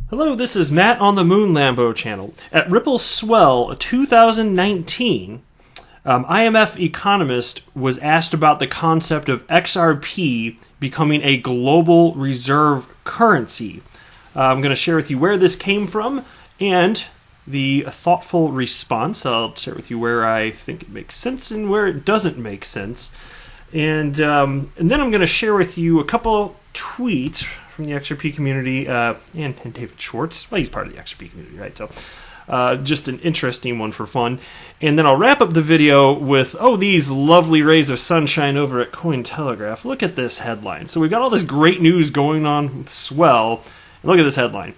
Hello, this is Matt on the Moon Lambo channel. At Ripple Swell 2019, IMF Economist was asked about the concept of XRP becoming a global reserve currency. I'm going to share with you where this came from and the thoughtful response. I'll share with you where I think it makes sense and where it doesn't make sense. And then I'm going to share with you a couple tweets from the XRP community and David Schwartz. Well, he's part of the XRP community, right? So just an interesting one for fun. And then I'll wrap up the video with, these lovely rays of sunshine over at Cointelegraph. Look at this headline. So we've got all this great news going on with Swell. And look at this headline.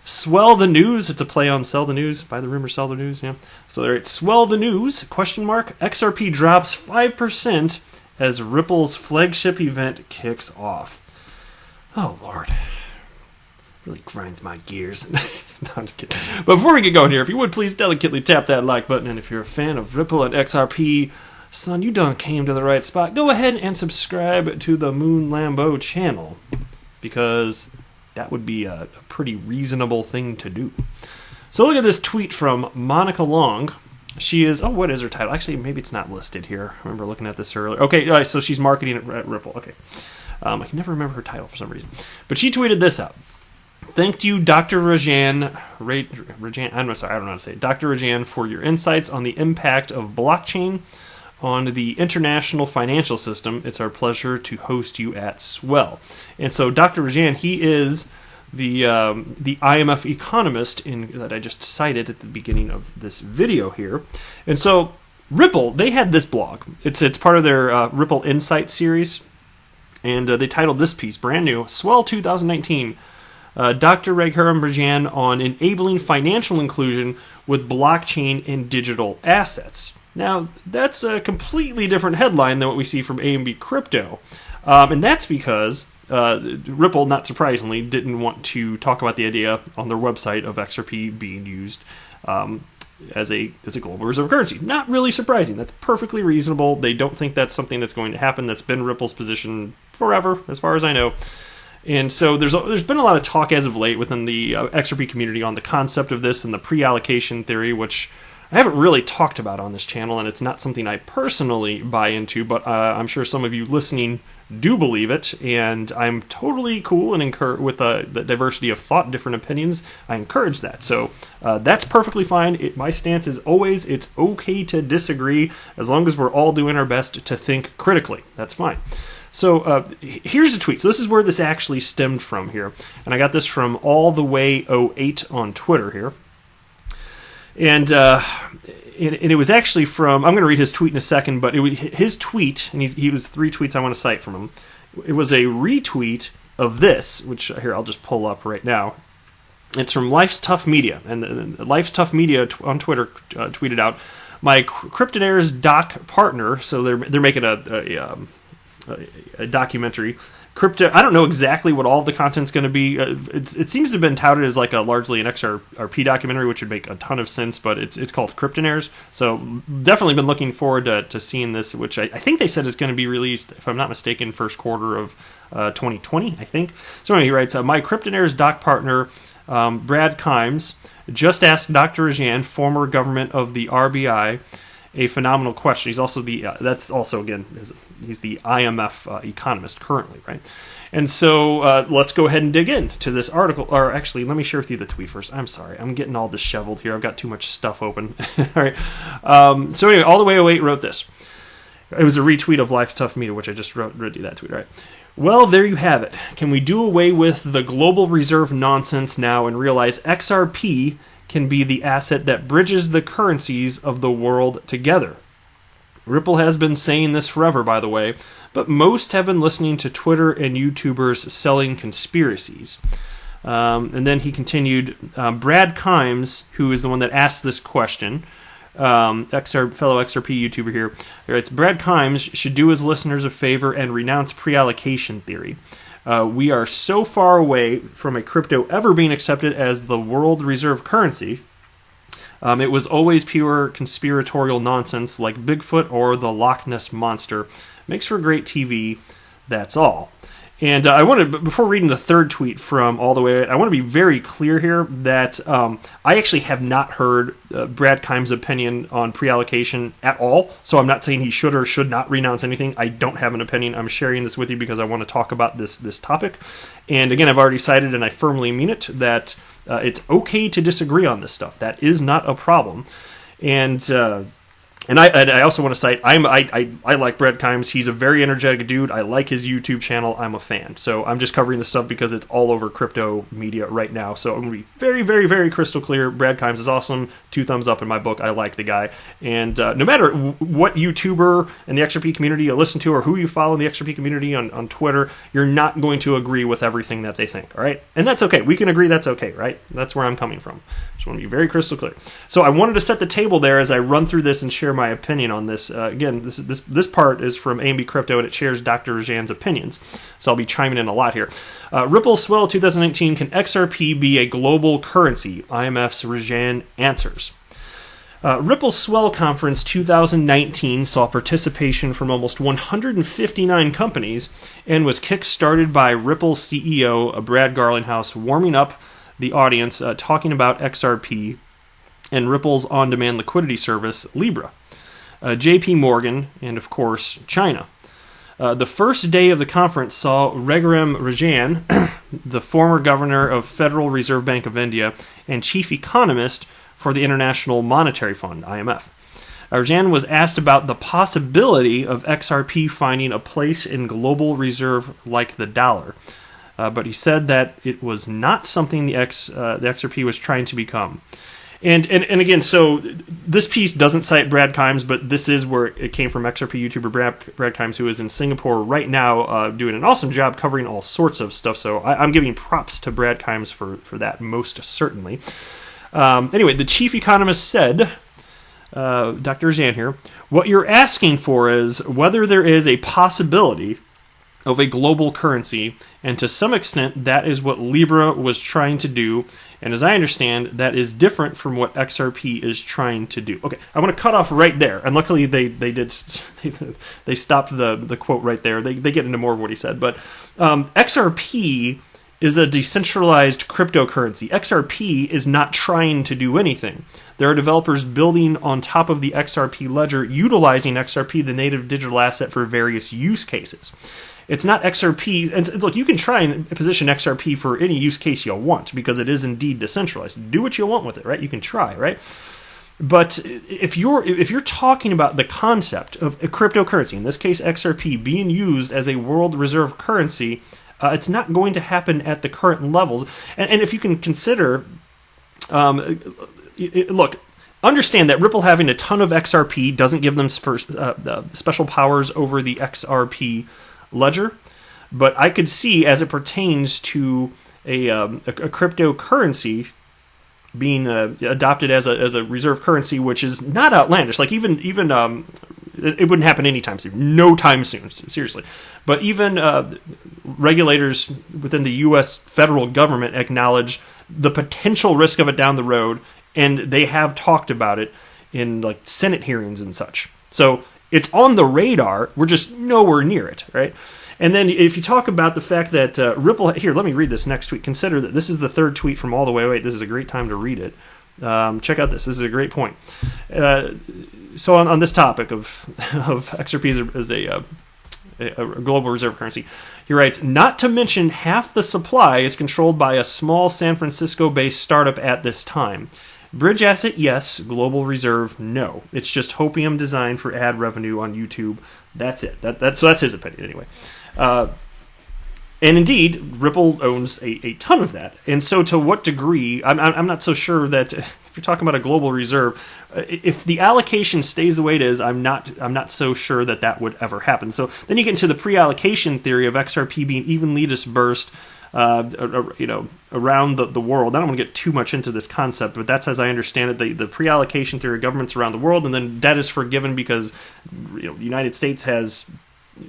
Swell the news. It's a play on sell the news. Buy the rumor, sell the news. Yeah. So there it's Swell the news, ? XRP drops 5% as Ripple's flagship event kicks off. Oh, Lord. Really grinds my gears. No, I'm just kidding. But before we get going here, if you would, please delicately tap that like button. And if you're a fan of Ripple and XRP, son, you done came to the right spot. Go ahead and subscribe to the Moon Lambo channel, because that would be a pretty reasonable thing to do. So look at this tweet from Monica Long. She is, what is her title? Actually, maybe it's not listed here. I remember looking at this earlier. Okay, so she's marketing at Ripple. Okay. I can never remember her title for some reason. But she tweeted this out. Thank you, Dr. Rajan, I'm sorry, I don't know how to say it. Dr. Rajan, for your insights on the impact of blockchain on the international financial system. It's our pleasure to host you at Swell. And so Dr. Rajan, he is the IMF economist that I just cited at the beginning of this video here. And so Ripple, they had this blog. It's part of their Ripple Insight series. And they titled this piece, brand new, Swell 2019, Dr. Raghuram Rajan on enabling financial inclusion with blockchain and digital assets. Now, that's a completely different headline than what we see from A&B Crypto. And that's because Ripple, not surprisingly, didn't want to talk about the idea on their website of XRP being used as a global reserve currency. Not really surprising. That's perfectly reasonable. They don't think that's something that's going to happen. That's been Ripple's position forever, as far as I know. And so there's been a lot of talk as of late within the XRP community on the concept of this and the pre-allocation theory, which I haven't really talked about on this channel, and it's not something I personally buy into, but I'm sure some of you listening do believe it, and I'm totally cool and with the diversity of thought, different opinions. I encourage that. So that's perfectly fine. My stance is always it's okay to disagree as long as we're all doing our best to think critically. That's fine. So here's a tweet. So this is where this actually stemmed from here, and I got this from All the Way 08 on Twitter here. And it was actually from, I'm going to read his tweet in a second, but his tweet, and he was 3 tweets I want to cite from him. It was a retweet of this, which here I'll just pull up right now. It's from Life's Tough Media, and Life's Tough Media on Twitter tweeted out, my Cryptonaires doc partner, so they're making a documentary. Crypto, I don't know exactly what all of the content's going to be. It seems to have been touted as like largely an XRP documentary, which would make a ton of sense, but it's called Cryptonaires. So definitely been looking forward to seeing this, which I think they said is going to be released, if I'm not mistaken, first quarter of 2020, I think. So anyway, he writes, my Cryptonaires doc partner, Brad Kimes, just asked Dr. Rajan, former government of the RBI, a phenomenal question. He's also that's also, again, he's the IMF economist currently, right? And so let's go ahead and dig into this article. Or actually, let me share with you the tweet first. I'm sorry. I'm getting all disheveled here. I've got too much stuff open. All right. So anyway, All the Way 08 wrote this. It was a retweet of Life's Tough Media, which I just read you that tweet, right? Well, there you have it. Can we do away with the global reserve nonsense now and realize XRP can be the asset that bridges the currencies of the world together? Ripple has been saying this forever, by the way, but most have been listening to Twitter and YouTubers selling conspiracies. And then he continued, Brad Kimes, who is the one that asked this question, fellow XRP YouTuber here, writes, Brad Kimes should do his listeners a favor and renounce pre-allocation theory. We are so far away from a crypto ever being accepted as the world reserve currency. It was always pure conspiratorial nonsense like Bigfoot or the Loch Ness Monster. Makes for great TV, that's all. And I want to, before reading the third tweet from All the Way, I want to be very clear here that I actually have not heard Brad Kimes' opinion on pre-allocation at all. So I'm not saying he should or should not renounce anything. I don't have an opinion. I'm sharing this with you because I want to talk about this topic. And again, I've already cited, and I firmly mean it, that it's okay to disagree on this stuff. That is not a problem. And I also want to cite, I like Brad Kimes. He's a very energetic dude. I like his YouTube channel. I'm a fan. So I'm just covering this stuff because it's all over crypto media right now. So I'm going to be very, very, very crystal clear. Brad Kimes is awesome. 2 thumbs up in my book. I like the guy. And no matter what YouTuber in the XRP community you listen to or who you follow in the XRP community on Twitter, you're not going to agree with everything that they think, all right? And that's okay. We can agree that's okay, right? That's where I'm coming from. Just want to be very crystal clear. So I wanted to set the table there as I run through this and share my opinion on this. Again, this part is from A&B Crypto, and it shares Dr. Rajan's opinions. So I'll be chiming in a lot here. Ripple Swell 2019, can XRP be a global currency? IMF's Rajan answers. Ripple Swell Conference 2019 saw participation from almost 159 companies and was kick-started by Ripple CEO Brad Garlinghouse warming up the audience talking about XRP and Ripple's on-demand liquidity service, Libra, JP Morgan, and of course, China. The first day of the conference saw Raghuram Rajan, the former governor of Federal Reserve Bank of India and chief economist for the International Monetary Fund, IMF. Rajan was asked about the possibility of XRP finding a place in global reserve like the dollar. But he said that it was not something the XRP was trying to become. And again, so this piece doesn't cite Brad Kimes, but this is where it came from. XRP YouTuber Brad Kimes, who is in Singapore right now, doing an awesome job covering all sorts of stuff. So I'm giving props to Brad Kimes for that, most certainly. Anyway, the chief economist said, Dr. Zan here, what you're asking for is whether there is a possibility of a global currency, and to some extent that is what Libra was trying to do, and as I understand, that is different from what XRP is trying to do. Okay, I want to cut off right there, and luckily they stopped the quote right there. They get into more of what he said, but XRP is a decentralized cryptocurrency. XRP is not trying to do anything. There are developers building on top of the XRP ledger, utilizing XRP, the native digital asset, for various use cases. It's not XRP, and look, you can try and position XRP for any use case you want, because it is indeed decentralized. Do what you want with it, right? You can try, right? But if you're talking about the concept of a cryptocurrency, in this case XRP, being used as a world reserve currency, it's not going to happen at the current levels. And if you can consider, look, understand that Ripple having a ton of XRP doesn't give them special powers over the XRP ledger, but I could see, as it pertains to a cryptocurrency being adopted as a reserve currency, which is not outlandish. Like even it wouldn't happen anytime soon, no time soon, seriously. But even regulators within the U.S. federal government acknowledge the potential risk of it down the road, and they have talked about it in like Senate hearings and such. So it's on the radar. We're just nowhere near it, right? And then if you talk about the fact that Ripple... Here, let me read this next tweet. Consider that this is the third tweet from All the Way. Wait, this is a great time to read it. Check out this. This is a great point. So on this topic of XRP as a global reserve currency, he writes, not to mention half the supply is controlled by a small San Francisco-based startup at this time. Bridge asset, yes. Global reserve, no. It's just hopium designed for ad revenue on YouTube. That's it. So that's his opinion anyway. And indeed, Ripple owns a ton of that. And so to what degree, I'm not so sure that if you're talking about a global reserve, if the allocation stays the way it is, I'm not so sure that would ever happen. So then you get into the pre-allocation theory of XRP being evenly dispersed around the world. I don't want to get too much into this concept, but that's, as I understand it, the pre-allocation theory of governments around the world, and then debt is forgiven because the United States has,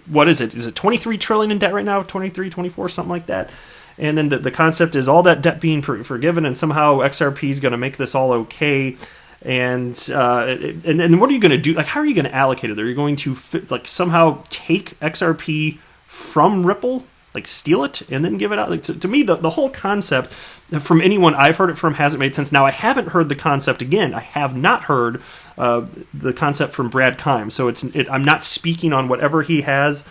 what is it? Is it 23 trillion in debt right now? 23, 24, something like that. And then the concept is all that debt being forgiven, and somehow XRP is going to make this all okay. And then what are you going to do? Like, how are you going to allocate it? Are you going to somehow take XRP from Ripple like steal it and then give it out? Like, to me, the whole concept, from anyone I've heard it from, hasn't made sense. Now, I haven't heard the concept again. I have not heard the concept from Brad Keim. So I'm not speaking on whatever he has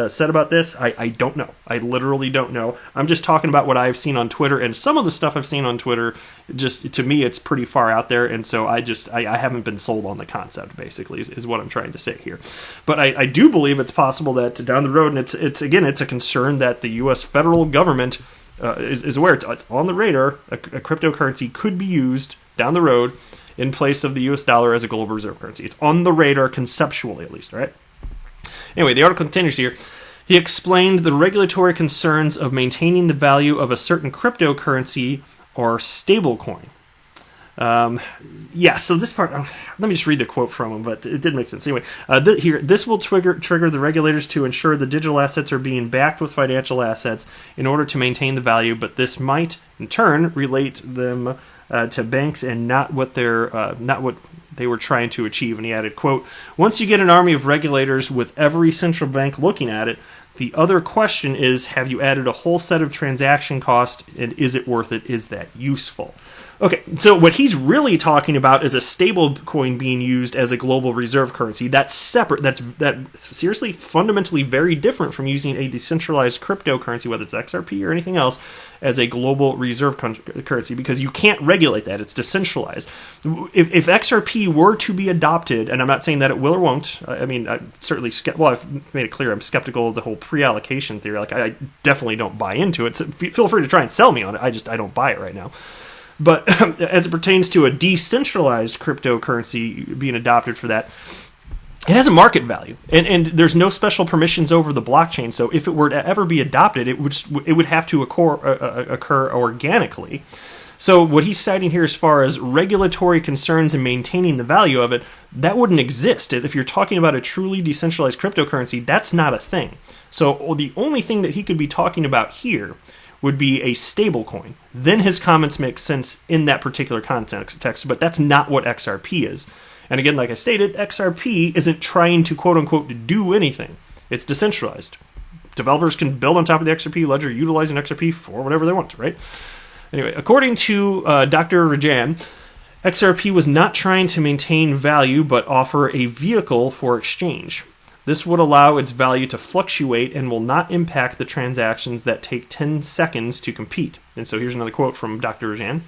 said about this. I don't know. I literally don't know. I'm just talking about what I've seen on Twitter, and some of the stuff I've seen on Twitter, just to me, it's pretty far out there, and so I haven't been sold on the concept, basically, is what I'm trying to say here. But I do believe it's possible that down the road, and it's a concern that the U.S. federal government is aware. It's on the radar. A cryptocurrency could be used down the road in place of the U.S. dollar as a global reserve currency. It's on the radar, conceptually at least, right? Anyway, the article continues here. He explained the regulatory concerns of maintaining the value of a certain cryptocurrency or stablecoin. So this part, let me just read the quote from him, but it did make sense. Anyway, this will trigger the regulators to ensure the digital assets are being backed with financial assets in order to maintain the value, but this might, in turn, relate them to banks and not what they were trying to achieve. And he added, quote, once you get an army of regulators with every central bank looking at it, the other question is, have you added a whole set of transaction costs, and is it worth it? Is that useful? Okay, so what he's really talking about is a stable coin being used as a global reserve currency. That's separate. That's seriously fundamentally very different from using a decentralized cryptocurrency, whether it's XRP or anything else, as a global reserve currency, because you can't regulate that. It's decentralized. If XRP were to be adopted, and I'm not saying that it will or won't, I mean, I'm certainly, I've made it clear I'm skeptical of the whole pre-allocation theory. Like, I definitely don't buy into it. So feel free to try and sell me on it. I don't buy it right now. But as it pertains to a decentralized cryptocurrency being adopted for that, it has a market value, and there's no special permissions over the blockchain. So if it were to ever be adopted, it would have to occur organically. So what he's citing here as far as regulatory concerns and maintaining the value of it, that wouldn't exist. If you're talking about a truly decentralized cryptocurrency, that's not a thing. So the only thing that he could be talking about here would be a stable coin. Then his comments make sense in that particular context, but that's not what XRP is. And again, like I stated, XRP isn't trying to quote-unquote do anything. It's decentralized. Developers can build on top of the XRP ledger utilizing XRP for whatever they want to, right? Anyway, according to Dr. Rajan, XRP was not trying to maintain value but offer a vehicle for exchange. This would allow its value to fluctuate and will not impact the transactions that take 10 seconds to complete. And so here's another quote from Dr. Rajan.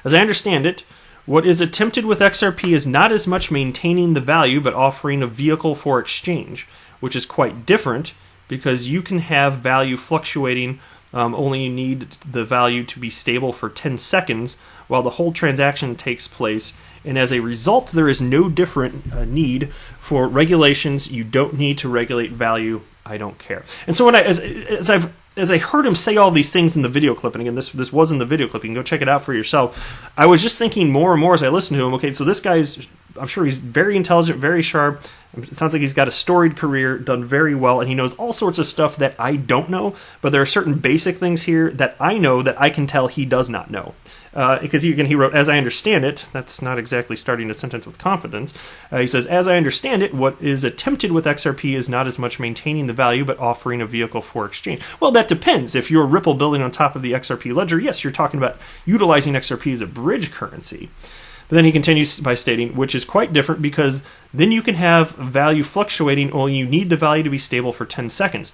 As I understand it, what is attempted with XRP is not as much maintaining the value but offering a vehicle for exchange, which is quite different because you can have value fluctuating, only you need the value to be stable for 10 seconds while the whole transaction takes place. And as a result, there is no different need for regulations. You don't need to regulate value. I don't care. And so when as I heard him say all these things in the video clip, and again, this was in the video clip, you can go check it out for yourself, I was just thinking more and more as I listened to him, okay, so this guy's, I'm sure he's very intelligent, very sharp. It sounds like he's got a storied career, done very well, and he knows all sorts of stuff that I don't know, but there are certain basic things here that I know that I can tell he does not know. Because he wrote, as I understand it, that's not exactly starting a sentence with confidence. He says, as I understand it, what is attempted with XRP is not as much maintaining the value, but offering a vehicle for exchange. Well, that depends. If you're Ripple building on top of the XRP ledger, yes, you're talking about utilizing XRP as a bridge currency. But then he continues by stating, which is quite different because then you can have value fluctuating, only you need the value to be stable for 10 seconds.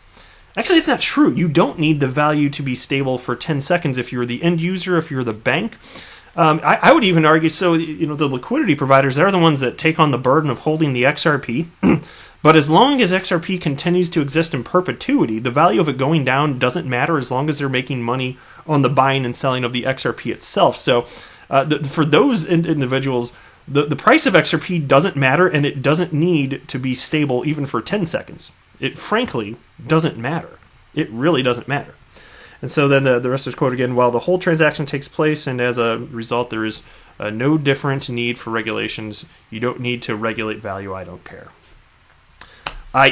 Actually, it's not true. You don't need the value to be stable for 10 seconds if you're the end user, if you're the bank. I would even argue, so the liquidity providers, they're the ones that take on the burden of holding the XRP. But as long as XRP continues to exist in perpetuity, the value of it going down doesn't matter as long as they're making money on the buying and selling of the XRP itself. So for those individuals, the price of XRP doesn't matter, and it doesn't need to be stable even for 10 seconds. It frankly doesn't matter. It really doesn't matter. And so then the rest of his quote again, while the whole transaction takes place and as a result there is no different need for regulations, you don't need to regulate value, I don't care. I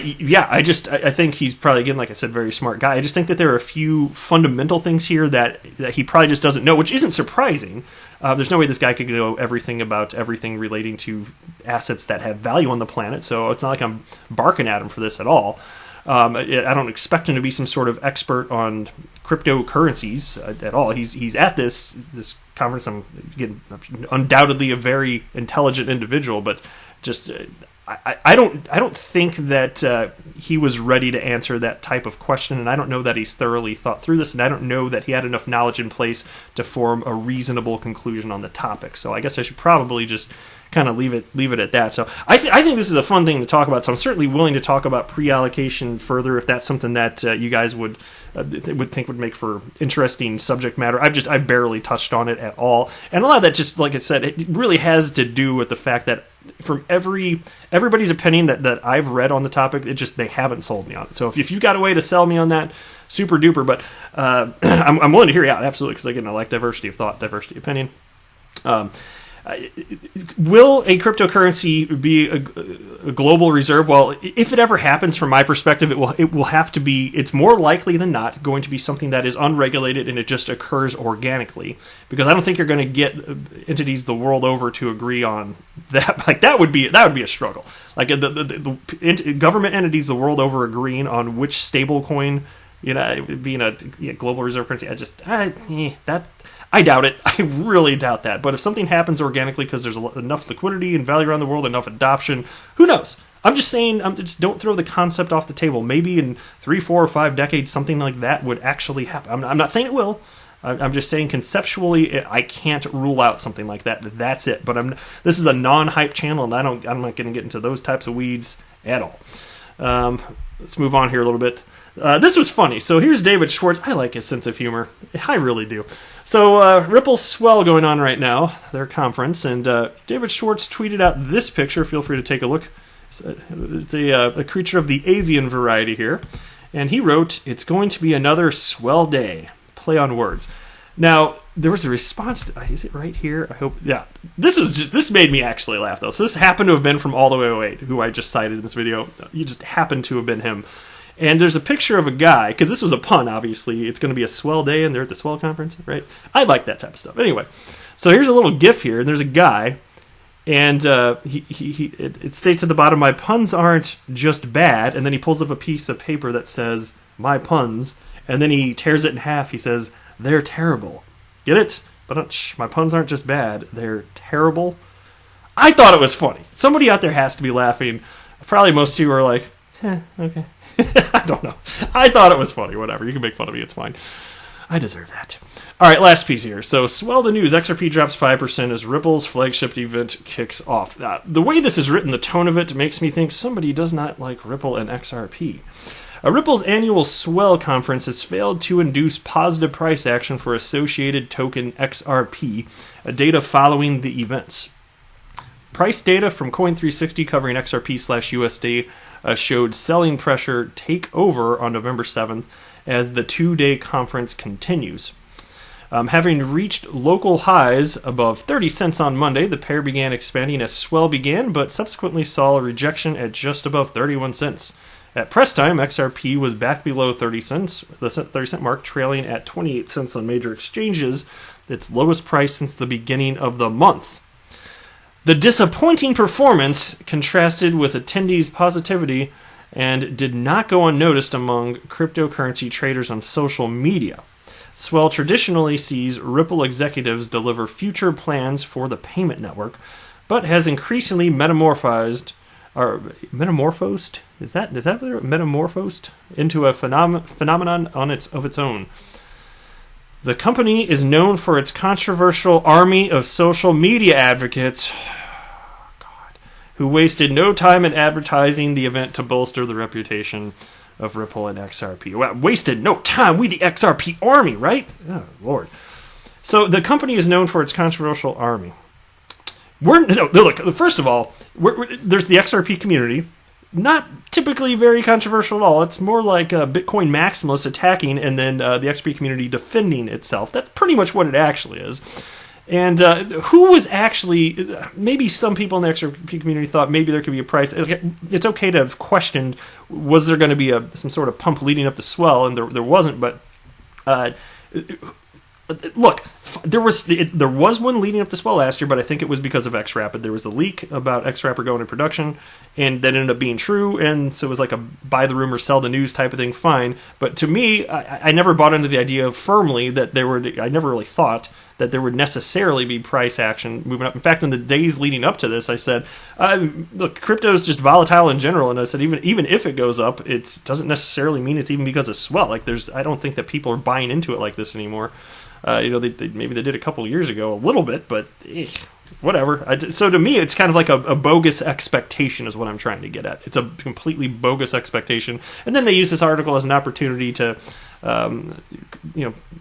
think he's probably, again, like I said, very smart guy. I just think that there are a few fundamental things here that he probably just doesn't know, which isn't surprising. There's no way this guy could know everything about everything relating to assets that have value on the planet, so it's not like I'm barking at him for this at all. I don't expect him to be some sort of expert on cryptocurrencies at all. He's at this conference. I'm again, undoubtedly a very intelligent individual, but just I don't think that he was ready to answer that type of question, and I don't know that he's thoroughly thought through this, and I don't know that he had enough knowledge in place to form a reasonable conclusion on the topic. So I guess I should probably just kind of leave it at that. So I think this is a fun thing to talk about. So I'm certainly willing to talk about pre-allocation further if that's something that you guys would think would make for interesting subject matter. I barely touched on it at all, and a lot of that, just like I said, it really has to do with the fact that from everybody's opinion that I've read on the topic, they haven't sold me on it. So if you've got a way to sell me on that, super duper. But I'm willing to hear you out, absolutely, because again, I like diversity of thought, diversity of opinion. Will a cryptocurrency be a global reserve? Well, if it ever happens, from my perspective, it will have to be. It's more likely than not going to be something that is unregulated and it just occurs organically. Because I don't think you're going to get entities the world over to agree on that. Like that would be a struggle. Like the government entities the world over agreeing on which stable coin, being a global reserve currency. I doubt it. I really doubt that. But if something happens organically because there's enough liquidity and value around the world, enough adoption, who knows? I'm just saying, just don't throw the concept off the table. Maybe in 3, 4, or 5 decades, something like that would actually happen. I'm not saying it will. I'm just saying conceptually, I can't rule out something like that. That's it. But this is a non-hype channel, and I'm not going to get into those types of weeds at all. Let's move on here a little bit. This was funny. So here's David Schwartz. I like his sense of humor. I really do. So Ripple's Swell going on right now, their conference, and David Schwartz tweeted out this picture. Feel free to take a look. It's a creature of the avian variety here. And he wrote, "It's going to be another swell day." Play on words. Now, there was a response to, is it right here? I hope, yeah. This made me actually laugh, though. So this happened to have been from All the Way 08, who I just cited in this video. You just happened to have been him. And there's a picture of a guy, because this was a pun, obviously. It's going to be a swell day, and they're at the Swell conference, right? I like that type of stuff. Anyway, so here's a little GIF here, and there's a guy, and it states at the bottom, "My puns aren't just bad," and then he pulls up a piece of paper that says, "My puns," and then he tears it in half. He says, "They're terrible." Get it? But my puns aren't just bad, they're terrible. I thought it was funny. Somebody out there has to be laughing. Probably most of you are like, okay. I don't know. I thought it was funny. Whatever. You can make fun of me. It's fine. I deserve that. All right, last piece here. So, Swell the news. XRP drops 5% as Ripple's flagship event kicks off. The way this is written, the tone of it makes me think somebody does not like Ripple and XRP. Ripple's annual Swell conference has failed to induce positive price action for associated token XRP, data following the events. Price data from Coin360 covering XRP/USD showed selling pressure take over on November 7th as the 2-day conference continues. Having reached local highs above 30 cents on Monday, the pair began expanding as Swell began, but subsequently saw a rejection at just above 31 cents. At press time, XRP was back below 30 cents, the 30-cent mark, trailing at 28 cents on major exchanges, its lowest price since the beginning of the month. The disappointing performance contrasted with attendees' positivity and did not go unnoticed among cryptocurrency traders on social media. Swell traditionally sees Ripple executives deliver future plans for the payment network, but has increasingly metamorphosed into a phenomenon of its own. The company is known for its controversial army of social media advocates who wasted no time in advertising the event to bolster the reputation of Ripple and XRP. Well, wasted no time. We the XRP army, right? Oh, Lord. So the company is known for its controversial army. Look, first of all, there's the XRP community. Not typically very controversial at all. It's more like Bitcoin maximalists attacking and then the XRP community defending itself. That's pretty much what it actually is. And who was actually, maybe some people in the XRP community thought maybe there could be a price. It's okay to have questioned, was there going to be some sort of pump leading up to Swell? And there wasn't, but look, there was one leading up to Swell last year, but I think it was because of XRapid. There was a leak about XRapid going into production, and that ended up being true, and so it was like a buy the rumor, sell the news type of thing, fine. But to me, I never bought into the idea firmly that I never really thought that there would necessarily be price action moving up. In fact, in the days leading up to this, I said, look, crypto is just volatile in general, and I said even if it goes up, it doesn't necessarily mean it's even because of Swell. Like I don't think that people are buying into it like this anymore. Maybe they did a couple years ago a little bit, but whatever. So to me, it's kind of like a bogus expectation is what I'm trying to get at. It's a completely bogus expectation. And then they use this article as an opportunity to,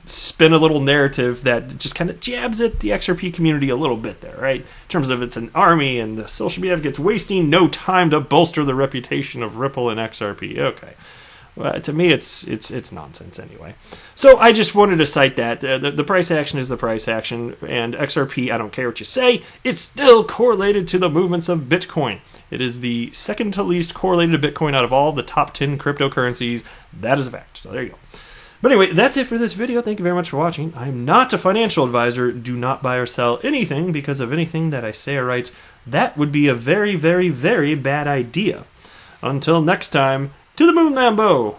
spin a little narrative that just kind of jabs at the XRP community a little bit there, right? In terms of it's an army and the social media advocates wasting no time to bolster the reputation of Ripple and XRP. Okay. To me, it's nonsense anyway. So I just wanted to cite that. The price action is the price action, and XRP, I don't care what you say, it's still correlated to the movements of Bitcoin. It is the second to least correlated to Bitcoin out of all the top 10 cryptocurrencies. That is a fact. So there you go. But anyway, that's it for this video. Thank you very much for watching. I'm not a financial advisor. Do not buy or sell anything because of anything that I say or write. That would be a very, very, very bad idea. Until next time, to the moon, Lambo!